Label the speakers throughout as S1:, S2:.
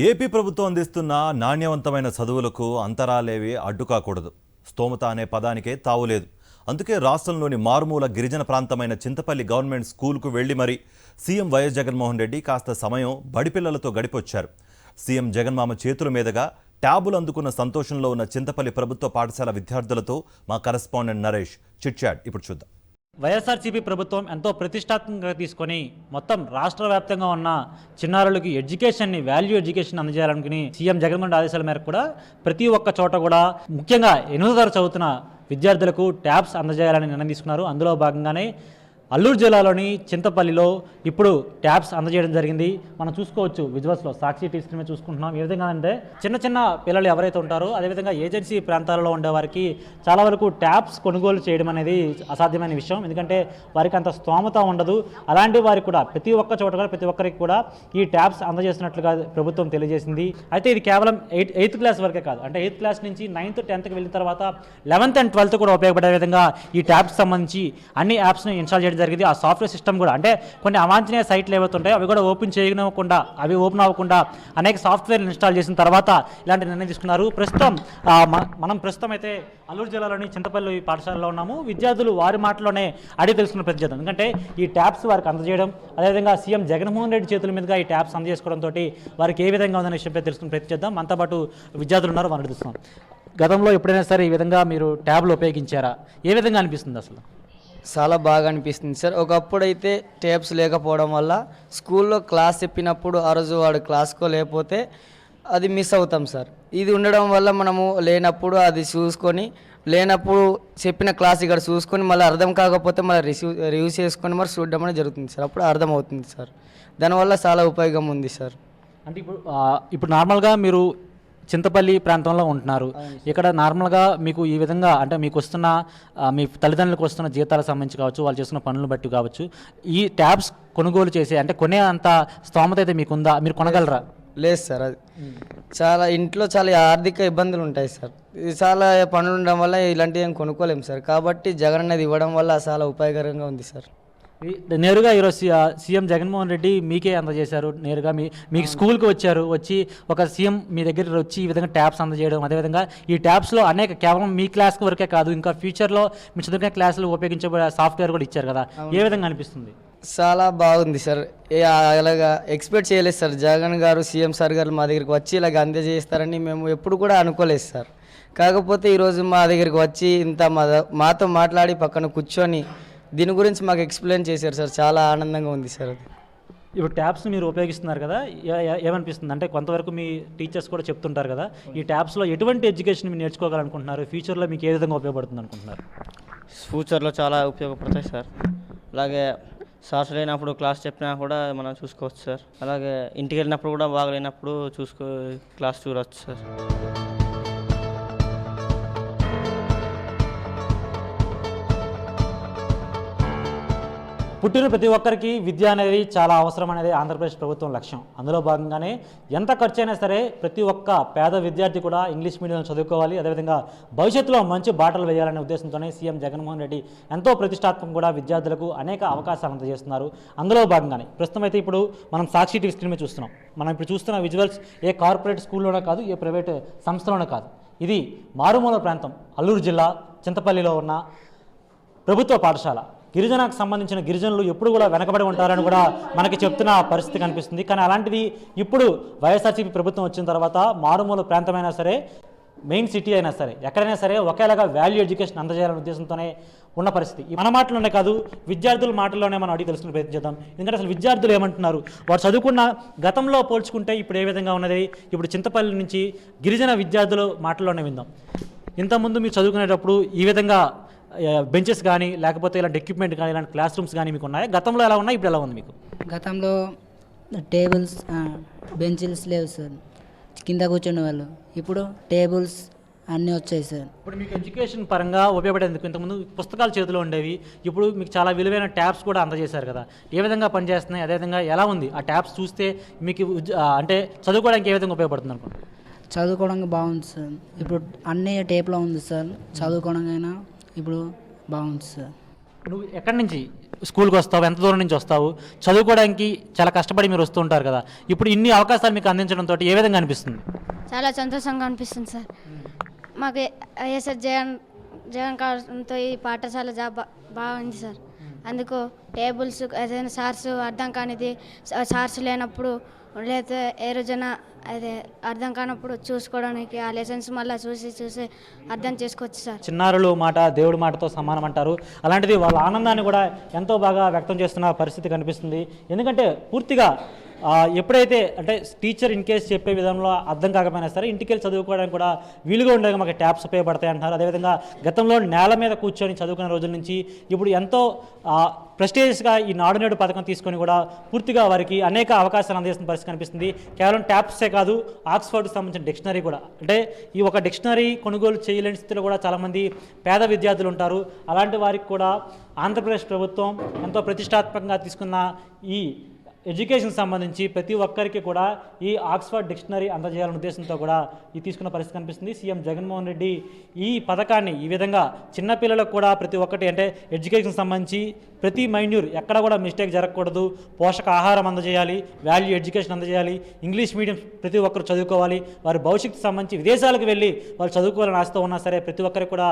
S1: AP ప్రభుత్వం అందిస్తున్న నాణ్యవంతమైన చదువులకు అంతరాలేవి అడ్డు కాకూడదు. స్తోమత అనే పదానికే తావులేదు. అందుకే రాష్ట్రంలోని మారుమూల గిరిజన ప్రాంతమైన చింతపల్లి గవర్నమెంట్ స్కూల్కు వెళ్లి మరి సీఎం వైఎస్ జగన్మోహన్ రెడ్డి కాస్త సమయం బడిపిల్లలతో గడిపొచ్చారు. సీఎం జగన్మామ చేతుల మీదుగా ట్యాబులు అందుకున్న సంతోషంలో ఉన్న చింతపల్లి ప్రభుత్వ పాఠశాల విద్యార్థులతో మా కరెస్పాండెంట్ నరేష్ చిట్చాట్ ఇప్పుడు చూద్దాం.
S2: వైఎస్ఆర్సీపీ ప్రభుత్వం ఎంతో ప్రతిష్టాత్మకంగా తీసుకొని మొత్తం రాష్ట్ర వ్యాప్తంగా ఉన్న చిన్నారులకి ఎడ్యుకేషన్ని వాల్యూ ఎడ్యుకేషన్ అందజేయాలనుకుని సీఎం జగన్మోహన్ ఆదేశాల మేరకు కూడా ప్రతి ఒక్క చోట కూడా ముఖ్యంగా 8వ తరగతి చదువుతున్న విద్యార్థులకు ట్యాబ్స్ అందజేయాలని నిర్ణయం తీసుకున్నారు. అందులో భాగంగానే అల్లూరు జిల్లాలోని చింతపల్లిలో ఇప్పుడు ట్యాబ్స్ అందజేయడం జరిగింది. మనం చూసుకోవచ్చు విజువల్స్లో, సాక్షి టీవీ స్క్రీన్ మీద చూసుకుంటున్నాం. ఏ విధంగా అంటే చిన్న చిన్న పిల్లలు ఎవరైతే ఉంటారో అదేవిధంగా ఏజెన్సీ ప్రాంతాలలో ఉండే వారికి చాలా వరకు ట్యాబ్స్ కొనుగోలు చేయడం అనేది అసాధ్యమైన విషయం. ఎందుకంటే వారికి అంత స్తోమత ఉండదు. అలాంటి వారికి కూడా ప్రతి ఒక్క చోట కూడా ప్రతి ఒక్కరికి కూడా ఈ ట్యాబ్స్ అందజేస్తున్నట్లుగా ప్రభుత్వం తెలియజేసింది. అయితే ఇది కేవలం 8th క్లాస్ వరకే కాదు, అంటే 8th క్లాస్ నుంచి 9th 10th వెళ్ళిన తర్వాత 11th and 12th కూడా ఉపయోగపడే విధంగా ఈ ట్యాబ్స్ సంబంధించి అన్ని యాప్స్ని ఇన్స్టాల్ చేయడం జరిగింది. ఆ సాఫ్ట్వేర్ సిస్టమ్ కూడా అంటే కొన్ని అవాంఛనీయ సైట్లు ఏవైతే ఉంటాయో అవి కూడా ఓపెన్ అవ్వకుండా అనేక సాఫ్ట్వేర్ ఇన్స్టాల్ చేసిన తర్వాత ఇలాంటి నిర్ణయం తీసుకున్నారు. మనం ప్రస్తుతం అయితే అల్లూరు జిల్లాలోని చింతపల్లి పాఠశాలలో ఉన్నాము. విద్యార్థులు వారి మాటలోనే అడిగి తెలుసుకున్న ప్రతి చేద్దాం. ఎందుకంటే ఈ ట్యాబ్స్ వారికి అందజేయడం, అదేవిధంగా సీఎం జగన్మోహన్ రెడ్డి చేతుల మీదుగా ఈ ట్యాబ్స్ అందజేసుకోవడంతో వారికి ఏ విధంగా ఉందనే విషయంపై తెలుసుకుని ప్రతి చేద్దాం. మనతో పాటు విద్యార్థులు ఉన్నారు, వారిని అడుగుతున్నాం. గతంలో ఎప్పుడైనా సరే ఈ విధంగా మీరు ట్యాబ్లు ఉపయోగించారా? ఏ విధంగా అనిపిస్తుంది అసలు?
S3: చాలా బాగా అనిపిస్తుంది సార్. ఒకప్పుడు అయితే టేప్స్ లేకపోవడం వల్ల స్కూల్లో క్లాస్ చెప్పినప్పుడు ఆ రోజు వాడు క్లాస్కో లేకపోతే అది మిస్ అవుతాం సార్. ఇది ఉండడం వల్ల మనము లేనప్పుడు అది చూసుకొని, లేనప్పుడు చెప్పిన క్లాస్ ఇక్కడ చూసుకొని మళ్ళీ అర్థం కాకపోతే మళ్ళీ రివ్యూ చేసుకొని మరి చూడడం అనేది జరుగుతుంది సార్. అప్పుడు అర్థం అవుతుంది సార్. దానివల్ల చాలా ఉపయోగం ఉంది సార్.
S2: అంటే ఇప్పుడు నార్మల్గా మీరు చింతపల్లి ప్రాంతంలో ఉంటున్నారు. ఇక్కడ నార్మల్గా మీకు ఈ విధంగా అంటే మీకు వస్తున్న మీ తల్లిదండ్రులకు వస్తున్న జీతాలకు సంబంధించి కావచ్చు, వాళ్ళు చేస్తున్న పనులను బట్టి కావచ్చు, ఈ ట్యాబ్స్ కొనుగోలు చేసే అంటే కొనే అంత స్తోమత అయితే మీకుందా? మీరు కొనగలరా?
S3: లేదు సార్. అది చాలా ఇంట్లో చాలా ఆర్థిక ఇబ్బందులు ఉంటాయి సార్. ఇది చాలా పనులు ఉండడం వల్ల ఇలాంటివి ఏం కొనుక్కోలేము సార్. కాబట్టి జగన్ అనేది ఇవ్వడం వల్ల చాలా ఉపయోగకరంగా ఉంది సార్.
S2: నేరుగా ఈరోజు సీఎం జగన్మోహన్ రెడ్డి మీకే అందజేశారు. నేరుగా మీకు స్కూల్కి వచ్చి ఒక సీఎం మీ దగ్గర వచ్చి ఈ విధంగా ట్యాబ్స్ అందజేయడం, అదేవిధంగా ఈ ట్యాబ్స్లో అనేక కేవలం మీ క్లాస్ వరకే కాదు, ఇంకా ఫ్యూచర్లో మీ చదువుకునే క్లాసులు ఉపయోగించబడే సాఫ్ట్వేర్ కూడా ఇచ్చారు కదా, ఏ విధంగా అనిపిస్తుంది?
S3: చాలా బాగుంది సార్. అలాగా ఎక్స్పెక్ట్ చేయలేదు సార్. జగన్ గారు, సీఎం సార్ గారు మా దగ్గరికి వచ్చి ఇలాగ అందజేస్తారని మేము ఎప్పుడు కూడా అనుకోలేదు సార్. కాకపోతే ఈరోజు మా దగ్గరికి వచ్చి ఇంత మాతో మాట్లాడి పక్కన కూర్చొని దీని గురించి మాకు ఎక్స్ప్లెయిన్ చేశారు సార్. చాలా ఆనందంగా ఉంది సార్. అది
S2: ఇప్పుడు ట్యాబ్స్ మీరు ఉపయోగిస్తున్నారు కదా, ఏమనిపిస్తుంది? అంటే కొంతవరకు మీ టీచర్స్ కూడా చెప్తుంటారు కదా, ఈ ట్యాబ్స్లో ఎటువంటి ఎడ్యుకేషన్ మీరు నేర్చుకోవాలనుకుంటున్నారు? ఫ్యూచర్లో మీకు ఏ విధంగా ఉపయోగపడుతుంది అనుకుంటున్నారు?
S4: ఫ్యూచర్లో చాలా ఉపయోగపడతాయి సార్. అలాగే సార్స్ లేనప్పుడు క్లాస్ చెప్పినా కూడా మనం చూసుకోవచ్చు సార్. అలాగే ఇంటికి వెళ్ళినప్పుడు కూడా బాగలేనప్పుడు క్లాస్ చూడవచ్చు సార్.
S2: పుట్టిన ప్రతి ఒక్కరికి విద్య అనేది చాలా అవసరం అనేది ఆంధ్రప్రదేశ్ ప్రభుత్వం లక్ష్యం. అందులో భాగంగానే ఎంత ఖర్చు అయినా సరే ప్రతి ఒక్క పేద విద్యార్థి కూడా ఇంగ్లీష్ మీడియంలో చదువుకోవాలి, అదేవిధంగా భవిష్యత్తులో మంచి బాటలు వేయాలనే ఉద్దేశంతోనే సీఎం జగన్మోహన్ రెడ్డి ఎంతో ప్రతిష్టాత్మకంగా కూడా విద్యార్థులకు అనేక అవకాశాలు అందజేస్తున్నారు. అందులో భాగంగానే ప్రస్తుతం అయితే ఇప్పుడు మనం సాక్షి టీవీ స్క్రీన్ మీద చూస్తున్నాం. మనం ఇప్పుడు చూస్తున్న విజువల్స్ ఏ కార్పొరేట్ స్కూల్లోనే కాదు, ఏ ప్రైవేట్ సంస్థలోనే కాదు, ఇది మారుమూల ప్రాంతం అల్లూరు జిల్లా చింతపల్లిలో ఉన్న ప్రభుత్వ పాఠశాల. గిరిజనకు సంబంధించిన గిరిజనులు ఎప్పుడు కూడా వెనకబడి ఉంటారని కూడా మనకి చెప్తున్న పరిస్థితి కనిపిస్తుంది. కానీ అలాంటిది ఇప్పుడు వైఎస్ఆర్సీపీ ప్రభుత్వం వచ్చిన తర్వాత మారుమూల ప్రాంతమైనా సరే, మెయిన్ సిటీ అయినా సరే, ఎక్కడైనా సరే ఒకేలాగా వాల్యూ ఎడ్యుకేషన్ అందజేయాలనే ఉద్దేశంతోనే ఉన్న పరిస్థితి. మన మాటలోనే కాదు, విద్యార్థుల మాటల్లోనే మనం అడిగి తెలుసుకునే ప్రయత్నం చేద్దాం. ఎందుకంటే అసలు విద్యార్థులు ఏమంటున్నారు, వారు చదువుకున్న గతంలో పోల్చుకుంటే ఇప్పుడు ఏ విధంగా ఉన్నది, ఇప్పుడు చింతపల్లి నుంచి గిరిజన విద్యార్థుల మాటల్లోనే విందాం. ఇంతకుముందు మీరు చదువుకునేటప్పుడు ఈ విధంగా బెంచెస్ కానీ లేకపోతే ఇలాంటి ఎక్విప్మెంట్ కానీ ఇలాంటి క్లాస్ రూమ్స్ కానీ మీకు ఉన్నాయి? గతంలో ఎలా ఉన్నాయి, ఇప్పుడు ఎలా ఉంది మీకు?
S5: గతంలో టేబుల్స్, బెంచెస్ లేవు సార్, కింద కూర్చునే వాళ్ళు. ఇప్పుడు టేబుల్స్ అన్నీ వచ్చాయి సార్.
S2: ఇప్పుడు మీకు ఎడ్యుకేషన్ పరంగా ఉపయోగపడేందుకు ఇంతకుముందు పుస్తకాలు చేతిలో ఉండేవి, ఇప్పుడు మీకు చాలా విలువైన ట్యాబ్స్ కూడా అందజేశారు కదా, ఏ విధంగా పనిచేస్తున్నాయి? అదేవిధంగా ఎలా ఉంది ఆ ట్యాబ్స్ చూస్తే మీకు అంటే చదువుకోవడానికి ఏ విధంగా ఉపయోగపడుతుంది అనుకుంటున్నారు?
S5: చదువుకోవడానికి బాగుంది సార్. ఇప్పుడు అన్నీ టేప్లో ఉంది సార్. చదువుకోవడానికైనా ఇప్పుడు బాగుంది సార్.
S2: నువ్వు ఎక్కడి నుంచి స్కూల్కి వస్తావు, ఎంత దూరం నుంచి వస్తావు? చదువుకోవడానికి చాలా కష్టపడి మీరు వస్తూ ఉంటారు కదా, ఇప్పుడు ఇన్ని అవకాశాలు మీకు అందించడంతో ఏ విధంగా అనిపిస్తుంది?
S6: చాలా సంతోషంగా అనిపిస్తుంది సార్. మాకు వైఎస్ఆర్ జగన్ కావడంతో ఈ పాఠశాల బాగుంది సార్. అందుకు టేబుల్స్ ఏదైనా సార్స్ అర్థం కానిది సార్స్ లేనప్పుడు లేకపోతే ఏ రోజైనా అదే అర్థం కానప్పుడు చూసుకోవడానికి ఆ లెసన్స్ మళ్ళీ చూసి అర్థం చేసుకోవచ్చు సార్.
S2: చిన్నారులు మాట దేవుడి మాటతో సమానం అంటారు. అలాంటిది వాళ్ళ ఆనందాన్ని కూడా ఎంతో బాగా వ్యక్తం చేస్తున్న పరిస్థితి కనిపిస్తుంది. ఎందుకంటే పూర్తిగా ఎప్పుడైతే అంటే టీచర్ ఇన్ కేస్ చెప్పే విధంలో అర్థం కాకపోయినా సరే ఇంటికి వెళ్ళి చదువుకోవడానికి కూడా వీలుగా ఉండగా మాకు ట్యాబ్స్ ఉపయోగపడతాయి అంటున్నారు. అదేవిధంగా గతంలో నేల మీద కూర్చొని చదువుకునే రోజుల నుంచి ఇప్పుడు ఎంతో ప్రెస్టీజియస్గా ఈ నాడు నేడు పథకం తీసుకొని కూడా పూర్తిగా వారికి అనేక అవకాశాలు అందిస్తున్న పరిస్థితి కనిపిస్తుంది. కేవలం ట్యాబ్సే కాదు, ఆక్స్ఫర్డ్కి సంబంధించిన డిక్షనరీ కూడా, అంటే ఈ ఒక డిక్షనరీ కొనుగోలు చేయలేని స్థితిలో కూడా చాలామంది పేద విద్యార్థులు ఉంటారు. అలాంటి వారికి కూడా ఆంధ్రప్రదేశ్ ప్రభుత్వం ఎంతో ప్రతిష్టాత్మకంగా తీసుకున్న ఈ ఎడ్యుకేషన్ సంబంధించి ప్రతి ఒక్కరికి కూడా ఈ ఆక్స్ఫర్డ్ డిక్షనరీ అందజేయాలనే ఉద్దేశంతో కూడా ఈ తీసుకున్న పరిస్థితి కనిపిస్తుంది. సీఎం జగన్మోహన్ రెడ్డి ఈ పథకాన్ని ఈ విధంగా చిన్నపిల్లలకు కూడా ప్రతి ఒక్కటి అంటే ఎడ్యుకేషన్ సంబంధించి ప్రతి మైన్యూర్ ఎక్కడ కూడా మిస్టేక్ జరగకూడదు, పోషక ఆహారం అందజేయాలి, వాల్యూ ఎడ్యుకేషన్ అందజేయాలి, ఇంగ్లీష్ మీడియం ప్రతి ఒక్కరు చదువుకోవాలి, వారి భవిష్యత్తు సంబంధించి విదేశాలకు వెళ్ళి వాళ్ళు చదువుకోవాలని ఆశతో ఉన్నా సరే ప్రతి ఒక్కరికి కూడా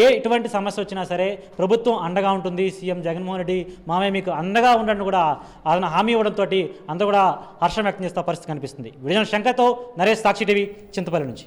S2: ఎటువంటి సమస్య వచ్చినా సరే ప్రభుత్వం అండగా ఉంటుంది. సీఎం జగన్మోహన్ రెడ్డి మామయ్య మీకు అండగా ఉండడం కూడా ఆయన హామీ ఇవ్వడంతో అందరూ కూడా హర్షం వ్యక్తం చేస్తున్న పరిస్థితి కనిపిస్తుంది. విజయన్ శంకర్తో నరేష్, సాక్షి టీవీ, చింతపల్లి నుంచి.